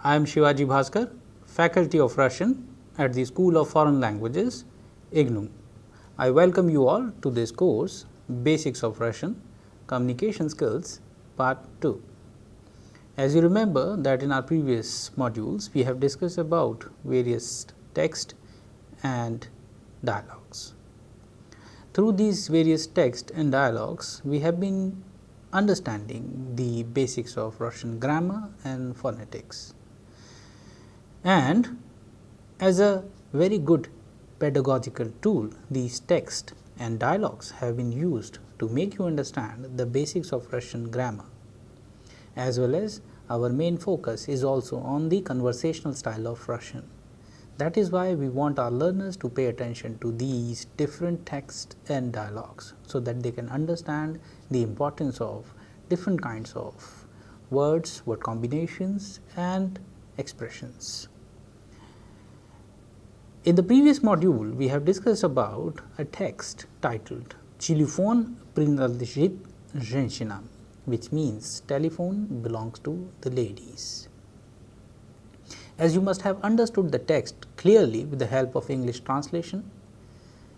I am Shivaji Bhaskar, Faculty of Russian at the School of Foreign Languages, IGNOU. I welcome you all to this course, Basics of Russian Communication Skills, Part 2. As you remember that in our previous modules, we have discussed about various text and dialogues. Through these various text and dialogues, we have been understanding the basics of Russian grammar and phonetics. And as a very good pedagogical tool, these text and dialogues have been used to make you understand the basics of Russian grammar, as well as our main focus is also on the conversational style of Russian. That is why we want our learners to pay attention to these different text and dialogues, so that they can understand the importance of different kinds of words, word combinations and expressions. In the previous module, we have discussed about a text titled "Телефон принадлежит женщинам", which means telephone belongs to the ladies. As you must have understood the text clearly with the help of English translation,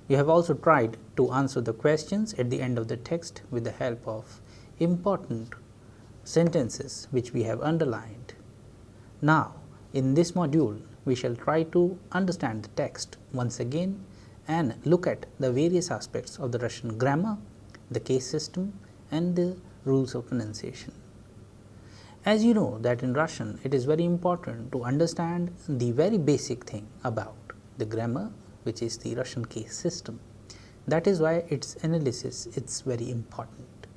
you have also tried to answer the questions at the end of the text with the help of important sentences which we have underlined. Now, in this module, we shall try to understand the text once again and look at the various aspects of the Russian grammar, the case system and the rules of pronunciation. As you know that in Russian, it is very important to understand the very basic thing about the grammar, which is the Russian case system. That is why its analysis is very important.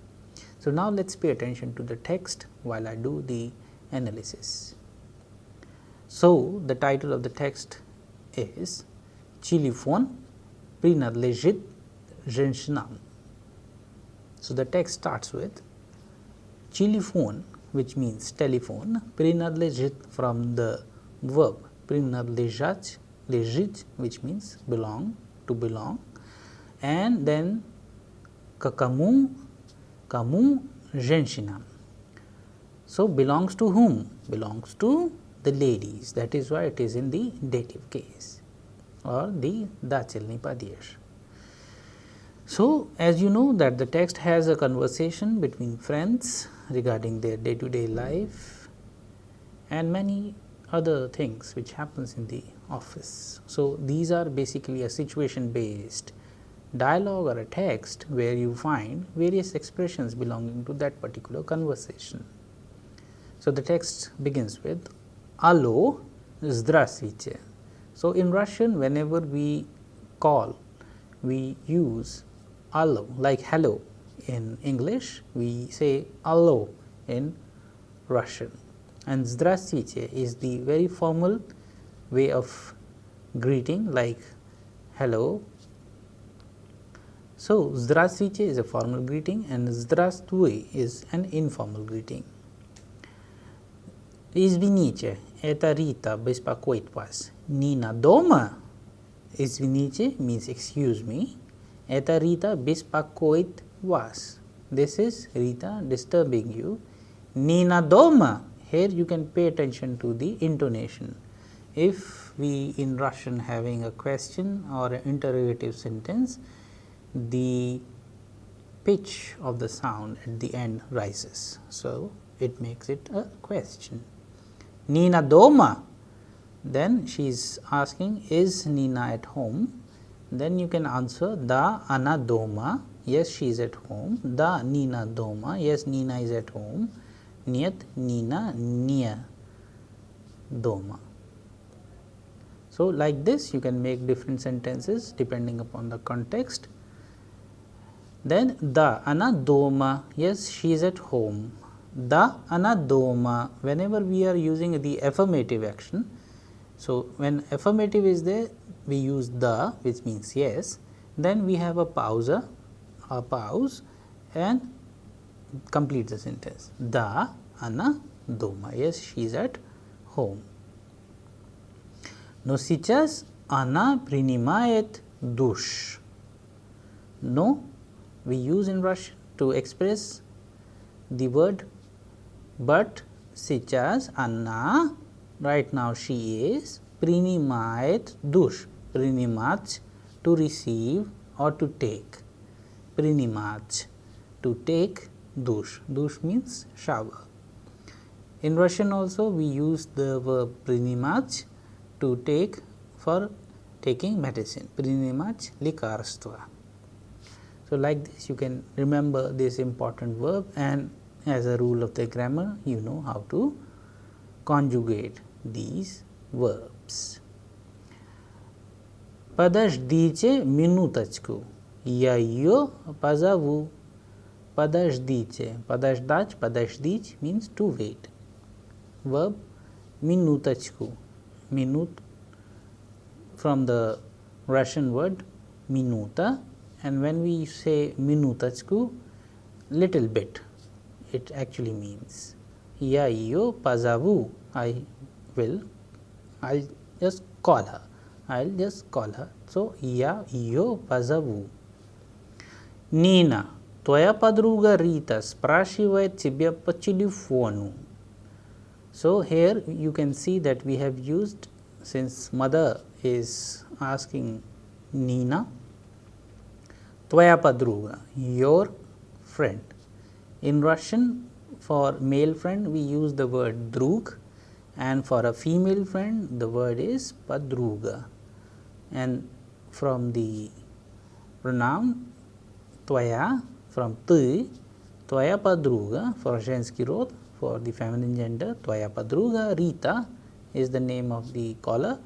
So, now let us pay attention to the text while I do the analysis. So, the title of the text is "Телефон принадлежит женщинам". So, the text starts with "Телефон", which means telephone, принадлежит from the verb принадлежать, лежит, which means belong, to belong, and then кому женщинам. So, belongs to whom? Belongs to the ladies. That is why it is in the dative case or the dachilny padyesh. So, as you know that the text has a conversation between friends regarding their day-to-day life and many other things which happens in the office. So, these are basically a situation based dialogue or a text where you find various expressions belonging to that particular conversation. So, the text begins with "Allo, здравствуйте". So, in Russian, whenever we call, we use allo, like hello in English, we say allo in Russian, and здравствуйте is the very formal way of greeting, like hello. So, здравствуйте is a formal greeting and здравствуй is an informal greeting. Извините, это Рита беспокоит вас. Нина дома? Извините means excuse me. Это Рита беспокоит вас. This is Rita disturbing you. Nina doма. Here you can pay attention to the intonation. If we in Russian having a question or an interrogative sentence, the pitch of the sound at the end rises. So, it makes it a question. Nina doма, then she is asking, is Nina at home? Then you can answer, da ana doma, yes she is at home. Da Nina doma, yes Nina is at home. Нет, Nina не дома. So, like this you can make different sentences depending upon the context. Then da ana doma, yes she is at home. Da ana doma, whenever we are using the affirmative action. So, when affirmative is there, we use the, which means yes, then we have a pause and complete the sentence. Da ana doma, yes she is at home. Но сейчас она принимает душ. No, we use in Russian to express the word but сейчас она right now she is priнимает душ. Принимать, to receive or to take. Принимать, to take dush. Dush means shower. In Russian also we use the verb принимать to take for taking medicine. Принимать лекарства. So, like this you can remember this important verb, and as a rule of the grammar you know how to conjugate these verbs. Подождите минуточку, я ее позову. Подождите. Подождать, подождить means to wait. Verb минуточку. Minut from the Russian word minuta, and when we say minutочку, little bit, it actually means я ее позову. I'll just call her. So, я ее позову. Нина, твоя подруга Рита спрашивает тебя по телефону. So, here you can see that we have used, since mother is asking Nina, твоя подруга, your friend. In Russian, for male friend we use the word друг, and for a female friend the word is подруга. And from the pronoun твоя, from ты, твоя подруга for женский род, for the feminine gender, твоя подруга Rita is the name of the caller.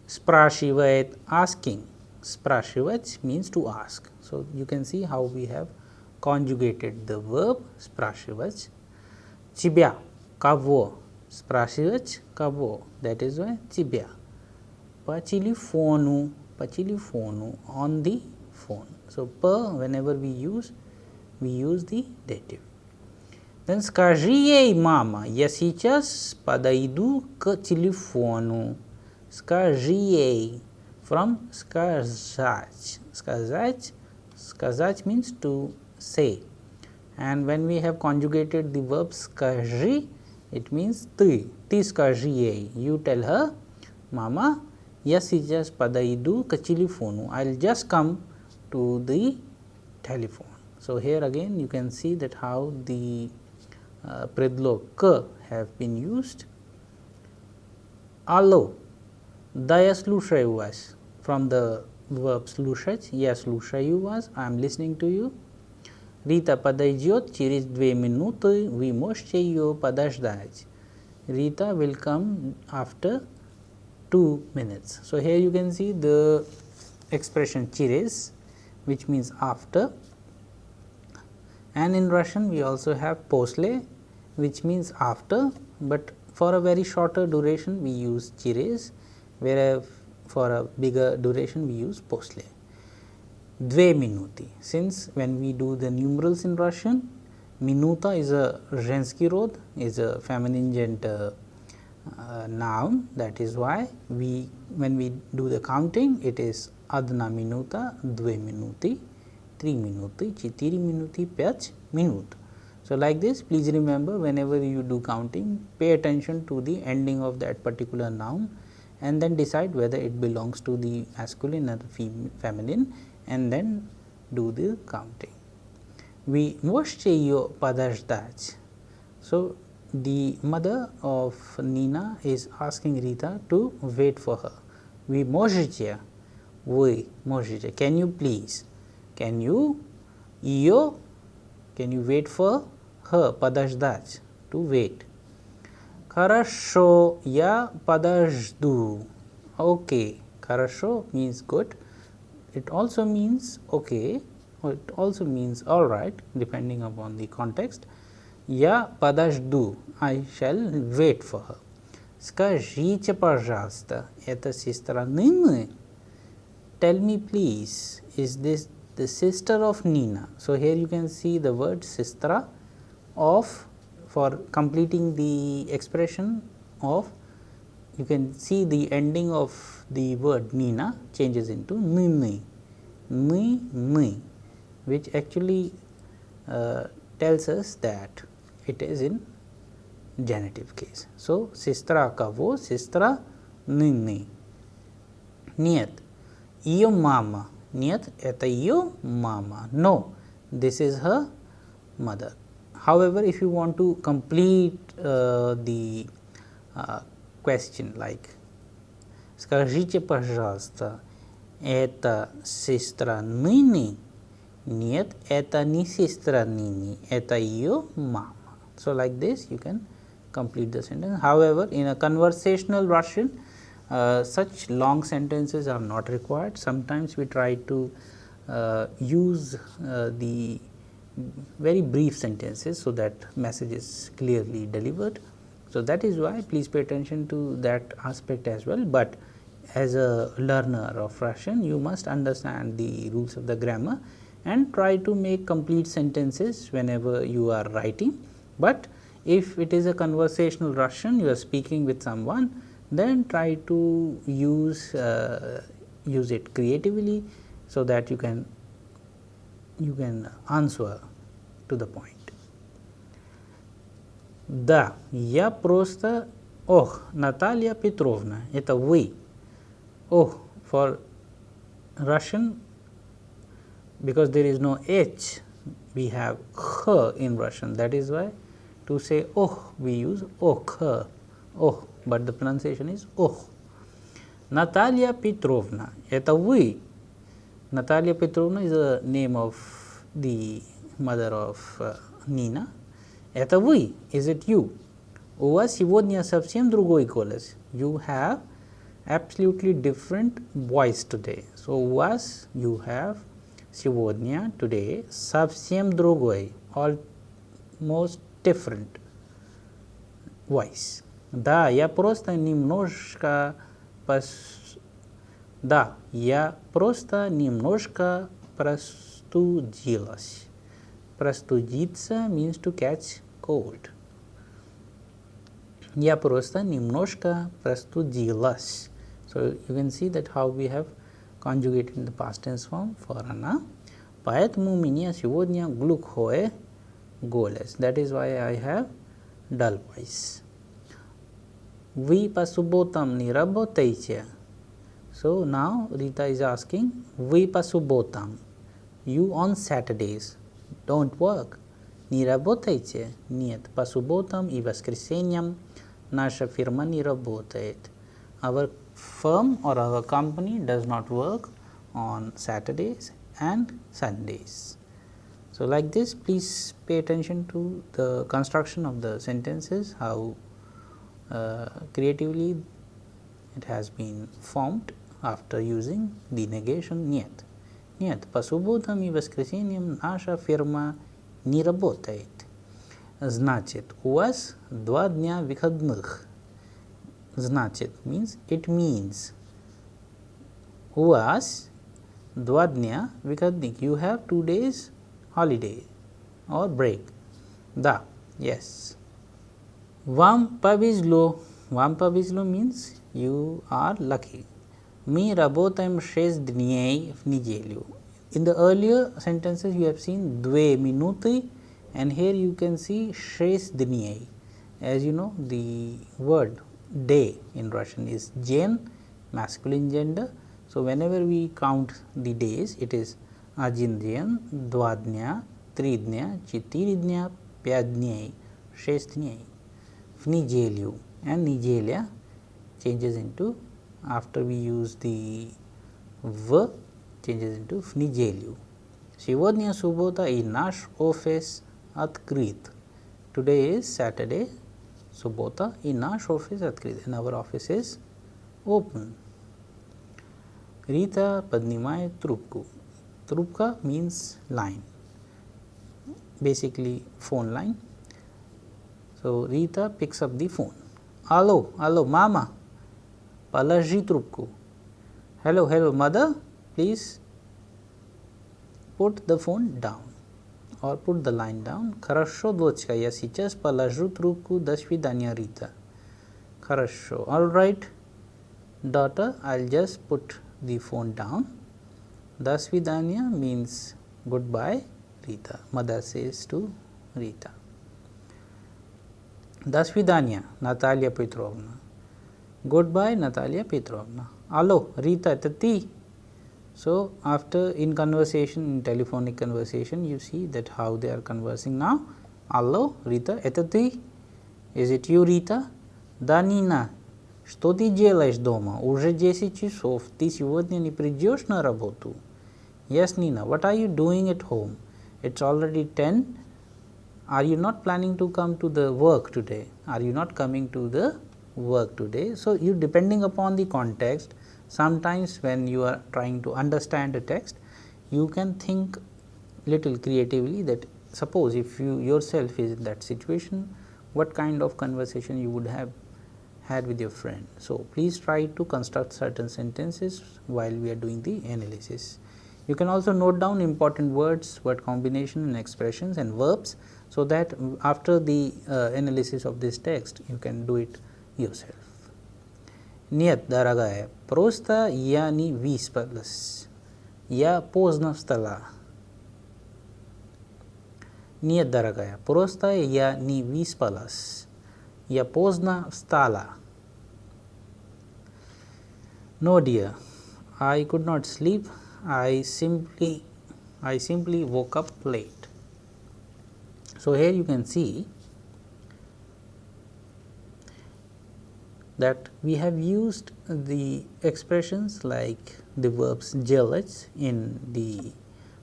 Спрашивает, asking. Спрашивать means to ask. So, you can see how we have conjugated the verb спрашивать. Тебя, кого? Спрашивать кого? That is why тебя. По телефону, on the phone. So, per, whenever we use the dative. Then скажи ей, мама, я сейчас подойду к телефону. Скажи ей, from сказать. Сказать means to say. And when we have conjugated the verb скажи, it means ты скажи ей. You tell her, мама, я сейчас подойду к телефону. I'll just come to the telephone. So, here again you can see that how the predlog к have been used. Алло, да я слушаю вас. From the verb слушать, я слушаю вас, I am listening to you. Рита подойдет через 2 минуты, вы можете ее подождать. Rita will come after 2 minutes. So, here you can see the expression через, which means after, and in Russian we also have после, which means after, but for a very shorter duration we use через, whereas for a bigger duration we use после. 2 minuty. Since when we do the numerals in Russian, minuta is a женский род, is a feminine gender noun. That is why when we do the counting, it is одна минута, 2 минуты, 3 минуты, 4 минуты, 5 минут. So, like this, please remember, whenever you do counting, pay attention to the ending of that particular noun and then decide whether it belongs to the masculine or the feminine, and then do the counting. Вы можете ее подождать? So, the mother of Nina is asking Rita to wait for her. Вы можете? Вы можете. Can you please? Can you? Ее? Can you wait for her? Подождать. To wait. Хорошо, я подожду. Okay. Хорошо means good. It also means okay, or it also means all right, depending upon the context. Я подожду. I shall wait for her. Скажите, пожалуйста, это сестра Нины? Tell me please, is this the sister of Nina? So, here you can see the word сестра of, for completing the expression of, you can see the ending of the word Nina changes into Nini, which actually tells us that it is in genitive case. So, sestra kavo, sestra nini. Нет, ее мама. Нет, это ее мама. No, this is her mother. However, if you want to complete the question like скажите, пожалуйста, это сестра Нини? Нет, это не сестра Нини, это ее мама. So, like this you can complete the sentence. However, in a conversational Russian, such long sentences are not required. Sometimes we try to use the very brief sentences, so that message is clearly delivered. So, that is why please pay attention to that aspect as well, but as a learner of Russian you must understand the rules of the grammar and try to make complete sentences whenever you are writing. But if it is a conversational Russian, you are speaking with someone, then try to use it creatively, so that you can answer to the point. Да, я просто, ох, Наталья Петровна, это вы. Oh, for Russian, because there is no H, we have H in Russian. That is why to say oh, we use oh, oh, but the pronunciation is oh. Natalia Petrovna, это вы. Natalia Petrovna is the name of the mother of Nina. Это вы, is it you? У вас сегодня совсем другой голос. You have absolutely different voice today. So, у вас, you have, сегодня, today, совсем другой, almost different voice. Да, я просто немножко простудилась. Простудиться means to catch cold. Я просто немножко простудилась. So, you can see that how we have conjugated in the past tense form for она. Поэтому у меня сегодня глухой голос. That is why I have dull voice. Вы по субботам не работаете? So, now Rita is asking, вы по субботам, you on Saturdays don't work. Не работаете? Нет, по субботам и воскресеньям наша фирма не работает. Our firm or our company does not work on Saturdays and Sundays. So, like this, please pay attention to the construction of the sentences, how creatively it has been formed after using the negation нет. Нет, по субботам и воскресеньям наша фирма не работает. Значит, у вас 2 дня выходных. Значит means it means. У вас 2 дня выходных. You have 2 days holiday or break. Да, yes. Вам повезло. Вам повезло means you are lucky. Мы работаем 6 дней в неделю. In the earlier sentences you have seen 2 минуты, and here you can see 6 дней. As you know, the word day in Russian is день, masculine gender. So, whenever we count the days, it is 1 день, 2 дня, 3 дня, 4 дня, 5 дней, 6 дней. В неделю, and неделя changes into, after we use the v, changes into в неделю. Сегодня суббота и наш офис открыт. Today is Saturday, суббота и наш офис открыт, and our office is open. Rita поднимает трубку. Трубка means line, basically phone line. So, Rita picks up the phone. Hello, hello, mama, положи трубку. Hello, hello, mother, please put the phone down or put the line down. Хорошо, дочка, я сейчас положу трубку. До свидания, Rita. Хорошо, all right, daughter, I'll just put the phone down. До свидания means goodbye, Rita. Mother says to Rita. До свидания, Наталья Petrovna. Goodbye, Natalia Petrovna. Allo, Rita, это ты? So, after in conversation, in telephonic conversation, you see that how they are conversing now. Allo, Rita, это ты? Is it you, Rita? Да, Нина. Что ты делаешь дома? Уже 10 часов. Ты сегодня не придешь на работу? Yes, Nina. What are you doing at home? It's already 10. Are you not planning to come to the work today? Are you not coming to the work today? So, you depending upon the context, sometimes when you are trying to understand a text, you can think little creatively that suppose if you yourself is in that situation, what kind of conversation you would have had with your friend. So, please try to construct certain sentences while we are doing the analysis. You can also note down important words, word combination and expressions and verbs, so that after the analysis of this text you can do it yourself. Нет, дорогая, просто я не выспалась. Я поздно встала. Нет, дорогая, просто я не выспалась. Я поздно встала. No, dear, I could not sleep. I simply woke up late. So, here you can see that we have used the expressions like the verbs делать in the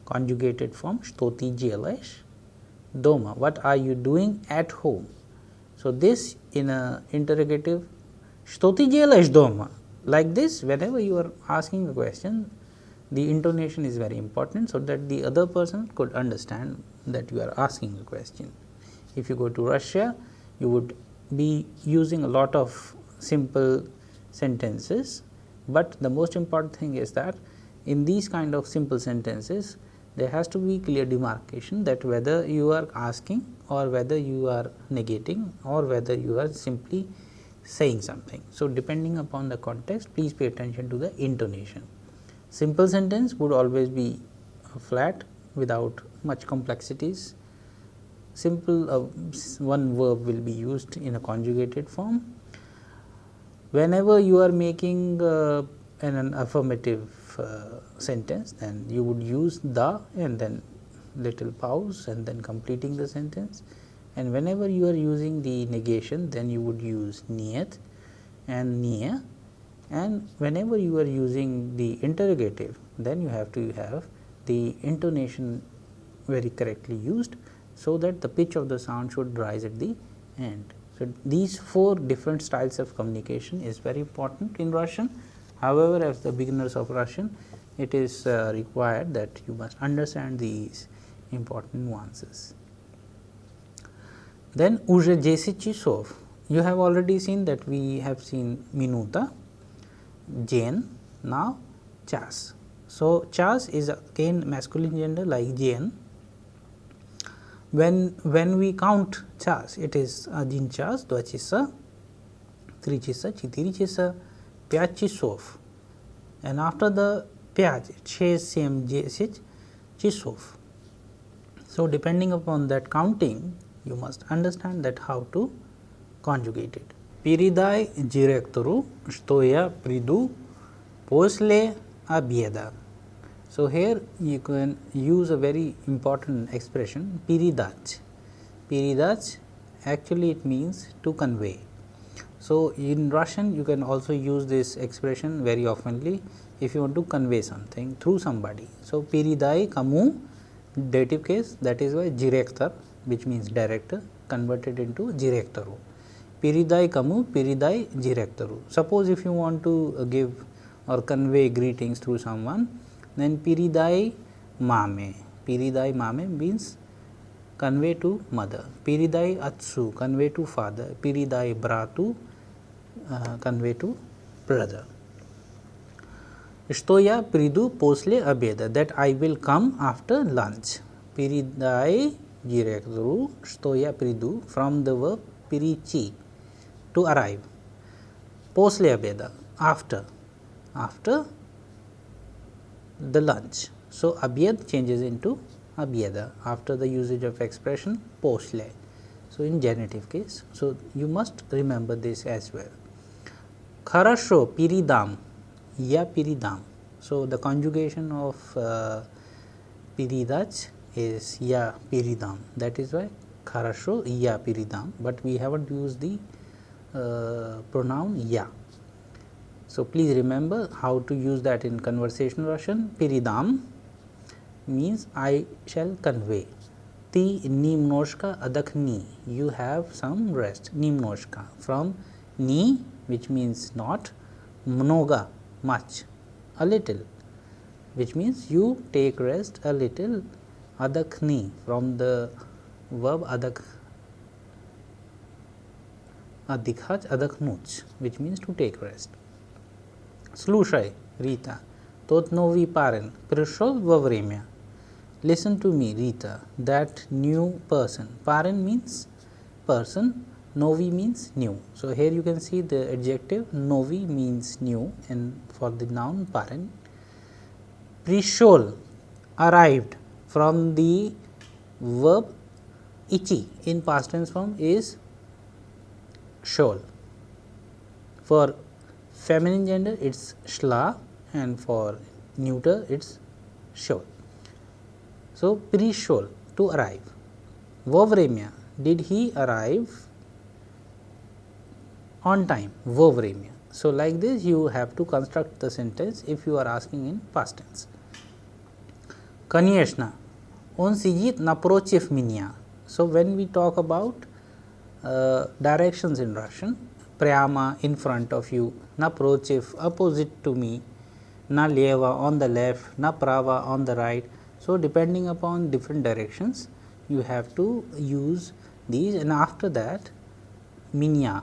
conjugated form, что ты делаешь дома, what are you doing at home. So, this in a interrogative, что ты делаешь дома, like this whenever you are asking a question, the intonation is very important, so that the other person could understand that you are asking a question. If you go to Russia, you would be using a lot of simple sentences, but the most important thing is that in these kind of simple sentences, there has to be clear demarcation that whether you are asking or whether you are negating or whether you are simply saying something. So, depending upon the context, please pay attention to the intonation. Simple sentence would always be flat without much complexities. Simple one verb will be used in a conjugated form. Whenever you are making an affirmative sentence, then you would use the and then little pause and then completing the sentence, and whenever you are using the negation, then you would use niet and nie, and whenever you are using the interrogative, then you have to have the intonation very correctly used, so that the pitch of the sound should rise at the end. So, these 4 different styles of communication is very important in Russian. However, as the beginners of Russian, it is required that you must understand these important nuances. Then уже 10 часов. You have already seen that we have seen minuta, день, now час. So, час is again masculine gender like день. When we count час, it is 1 час, 2 часа, 3 часа, 4 часа, 5 часов, and after the 5, 6, 7, 10 часов. So, depending upon that counting, you must understand that how to conjugate it. Передай директору, что я приду после обеда. So, here you can use a very important expression передать. Передать, actually it means to convey. So, in Russian you can also use this expression very oftenly if you want to convey something through somebody. So, передай кому, dative case, that is why директор, which means director, converted into директору. Передай кому, передай директору. Suppose if you want to give or convey greetings through someone, then передай маме. Передай маме means convey to mother. Передай отцу, convey to father. Передай брату, convey to brother. Что я приду после обеда, that I will come after lunch. Передай директору, что я приду, from the verb перейти, to arrive. После обеда, after the lunch. So, обед changes into обеда after the usage of expression после. So, in genitive case, so you must remember this as well. Хорошо передам, я передам. So, the conjugation of передать is я передам, that is why хорошо я передам, but we haven't used the pronoun я. So, please remember how to use that in conversational Russian. Передам means I shall convey. Ты немножко отдохни, you have some rest. Немножко from ни, which means not, много, much, a little, which means you take rest a little. Отдохни from the verb отдыхать, отдохнуть, which means to take rest. Слушай, Rita, тот новый парень пришел вовремя. Listen to me, Rita, that new person. Parent means person, novi means new. So, here you can see the adjective novi means new, and for the noun parent. Prishol, arrived, from the verb ichi in past tense form is shol. For feminine gender it is shla, and for neuter it is shol. So, prishol, to arrive. Vovремя, did he arrive on time? Vovремя. So, like this you have to construct the sentence if you are asking in past tense. Конечно, он сидит напротив меня. So, when we talk about directions in Russian, прямо, in front of you, напротив, opposite to me, налево, on the left, направо, on the right. So, depending upon different directions, you have to use these, and after that меня,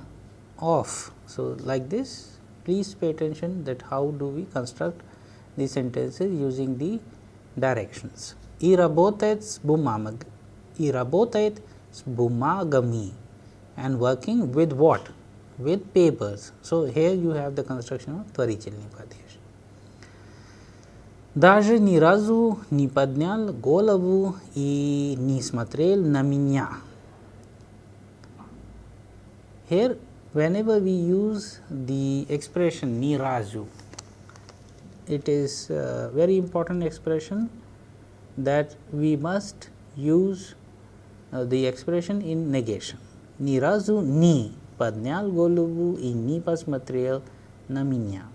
off. So, like this, please pay attention that how do we construct the sentences using the directions. И работает с бумагами, and working with what? With papers. So, here you have the construction of творительный падеж. Даже ни разу не поднял голову и не смотрел на меня. Here, whenever we use the expression ni razу, it is a very important expression that we must use the expression in negation. Ни разу не поднял голову и не посмотрел на меня.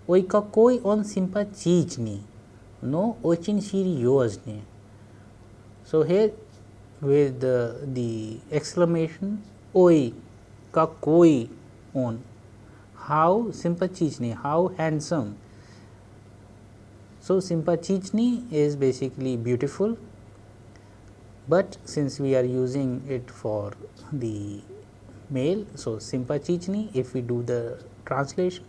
Ой, какой он симпатичный, но очень серьезный. So, here with the exclamation, ой, какой он, how sympatичный, how handsome. So, sympatичный is basically beautiful, but since we are using it for the male, so sympatичный, if we do the translation,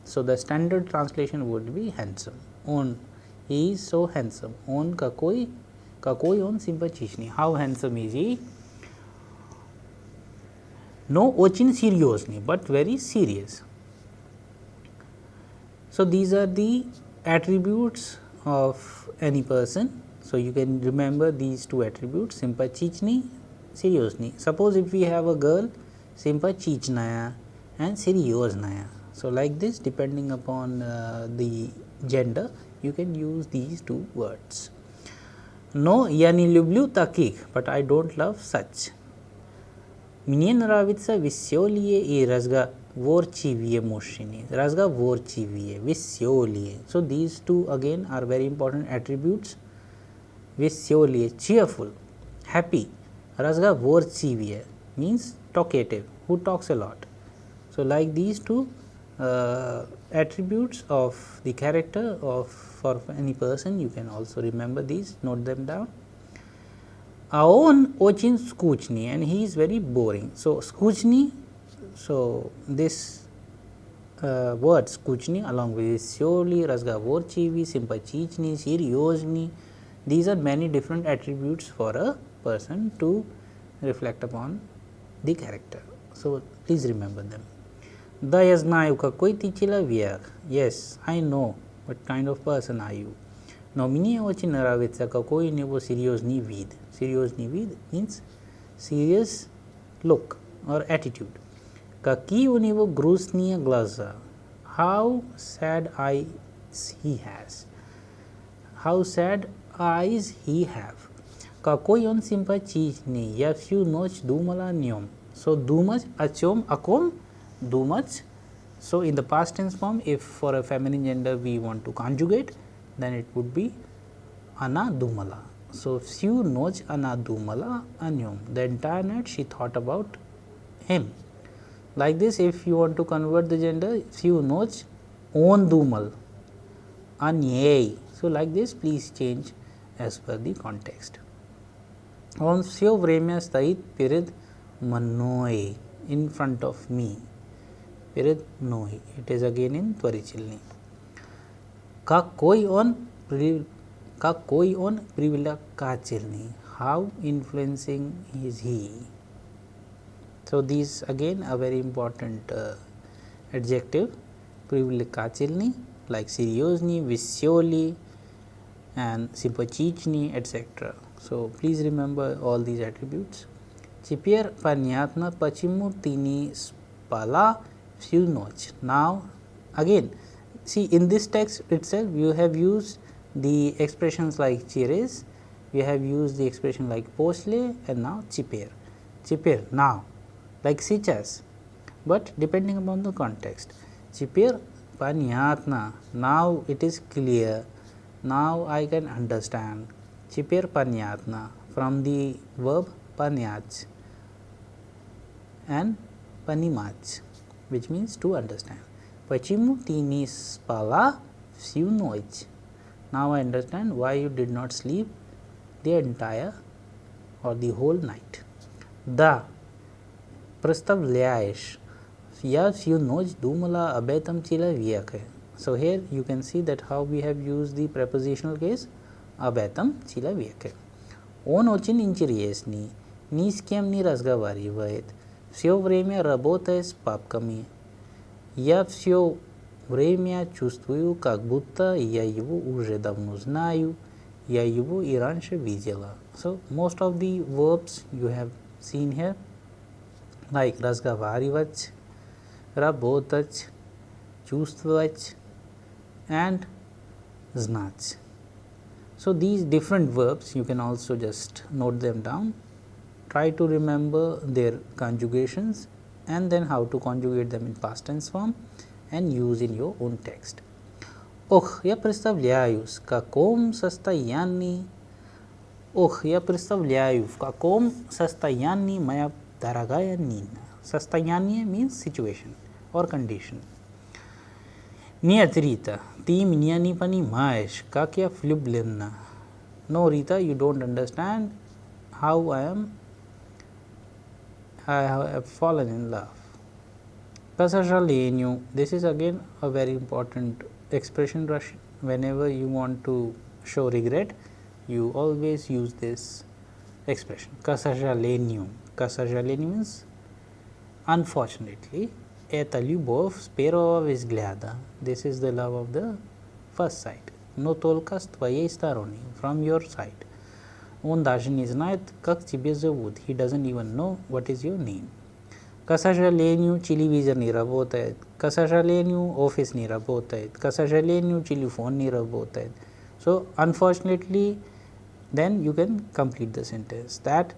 so the standard translation would be handsome. Он, he is so handsome. Он какой он симпатичный. How handsome is he? No, очень серьезный, but very serious. So, these are the attributes of any person. So, you can remember these two attributes, sympatичный, серьезный. Suppose if we have a girl, sympatичная and серьезная. So, like this, depending upon the gender, you can use these two words. No, я не люблю таких, but I don't love such. Мне нравится веселее и разговорчивее мужчины. Разговорчивее, веселее. So, these two again are very important attributes. Веселее, cheerful, happy. Разговорчивее means talkative, who talks a lot. So, like these two attributes of the character of for any person, you can also remember these, note them down. А он очень скучный, and he is very boring. So, скучный, so this word скучный along with веселый, разговорчивый, симпатичный, серьезный, these are many different attributes for a person to reflect upon the character. So, please remember them. Да, я знаю, какой ты человек. Yes, I know what kind of person are you. Но мне очень нравится, какой у него серьезный вид. Серьезный вид means serious look or attitude. Какие у него грустные глаза. How sad eyes he has. How sad eyes he have. Какой он симпатичный. Я всю ночь думала о нем. So думать о чем, о ком? Думать. So in the past tense form, if for a feminine gender we want to conjugate, then it would be она думала. So всю ночь она думала о нем. The entire night she thought about him. Like this, if you want to convert the gender, всю ночь он думал о ней. So like this, please change as per the context. Он все время стоит перед мной, in front of me. Перед мной. It is again in त्वरिचलनी. какой он привлекательный. How influencing is he. So these again a very important adjective. Привлекательный, like серьезный, веселый, and симпатичный, etc. So please remember all these attributes. Теперь понятно, почему ты не спала всю ночь. Now again, see in this text itself you have used the expressions like через, you have used the expression like после, and now теперь. Теперь, now, like сейчас, but depending upon the context. Теперь понятно, now it is clear, now I can understand. Теперь понятно, from the verb понять and понимать, which means to understand. Почему ты не спала всю ночь? Now I understand why you did not sleep the entire or the whole night. Да, представляешь, я всю ночь думала об этом человеке. So here you can see that how we have used the prepositional case об этом человеке. Он очень интересный, ни с кем не разговаривает, все время работает с папками. Я все время чувствую, как будто я его уже давно знаю, я его и раньше видела. So most of the verbs you have seen here, like разговаривать, работать, чувствовать, and знать. So these different verbs you can also just note them down. Try to remember their conjugations and then how to conjugate them in past tense form and use in your own text. Ох, я представляю, в каком состоянии моя дорогая Нина. Состояние means situation or condition. Нет, Рита, ты меня не понимаешь, как я влюблена. No, Rita, you don't understand how I have fallen in love. К сожалению, this is again a very important expression in Russian. Whenever you want to show regret, you always use this expression. К сожалению. К сожалению means unfortunately. Это любовь с первого взгляда. This is the love of the first sight. Но только с твоей стороны, from your side. Он даже не знает, как тебя зовут. He doesn't even know what is your name. К сожалению, телевизор не работает. К сожалению, офис не работает. К сожалению, телефон не работает. So, unfortunately, then you can complete the sentence. That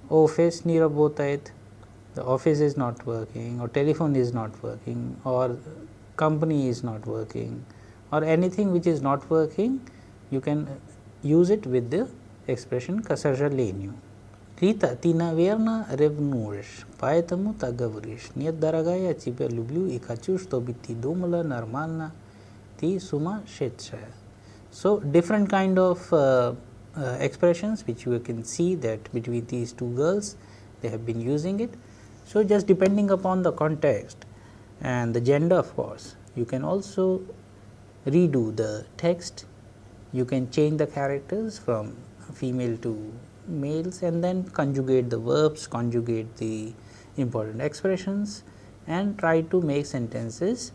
office не работает, the office is not working, or telephone is not working, or company is not working, or anything which is not working, you can use it with the expression к сожалению. Рита, ты, наверное, ревнуешь, поэтому так говоришь. Нет, дорогая, я тебя люблю и хочу, чтобы ты думала нормально, ты сумасшедшая. So, different kind of expressions which you can see that between these two girls, they have been using it. So, just depending upon the context and the gender, of course, you can also redo the text, you can change the characters from female to males and then conjugate the verbs, conjugate the important expressions and try to make sentences,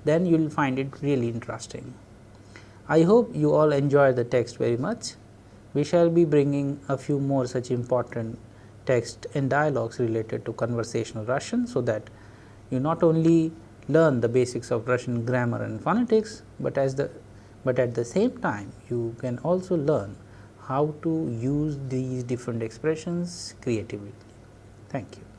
then you will find it really interesting. I hope you all enjoy the text very much. We shall be bringing a few more such important text and dialogues related to conversational Russian, so that you not only learn the basics of Russian grammar and phonetics, but at the same time you can also learn how to use these different expressions creatively. Thank you.